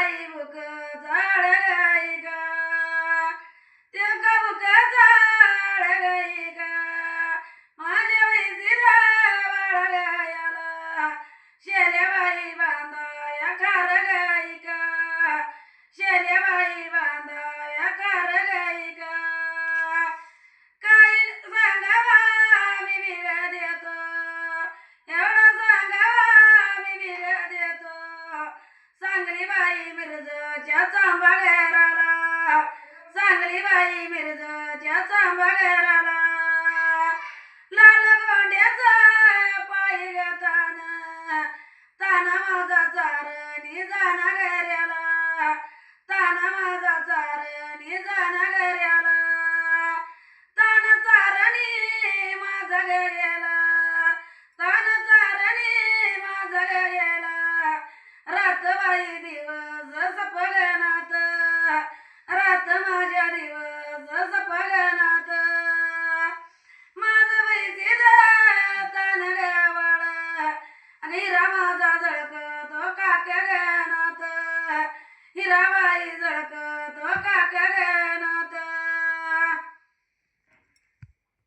बाई बुक झाड गाई गा ते का बुक झाड गाई गा माझ्या वैजीला बाळ गायाला शेल्या बाई बांधाया खार गाई गा शेल्या बाई बांधाया खार गाई गा काही सांगावा मी बिग देतो एवढा सांगावा मी बिग देतो सांगली बाई मिरजच्या चांबा घराला सांगली बाई मिरजच्या चांबा घराला लाल गोंड्याचा पायी गतान ताना माझा चारणी जाना घऱ्याला ताना माझा चारणी जाना घऱ्याला ताना चारणी माझा घऱ्याला ताना चारणी माझा घऱ्याला रात बाई दिवस सपगनात रात माझ्या दिवस सपगनात माझं बैसी तान गावाळा आणि हिरा माझा झळकतो काक्या गनात हिराबाई झळक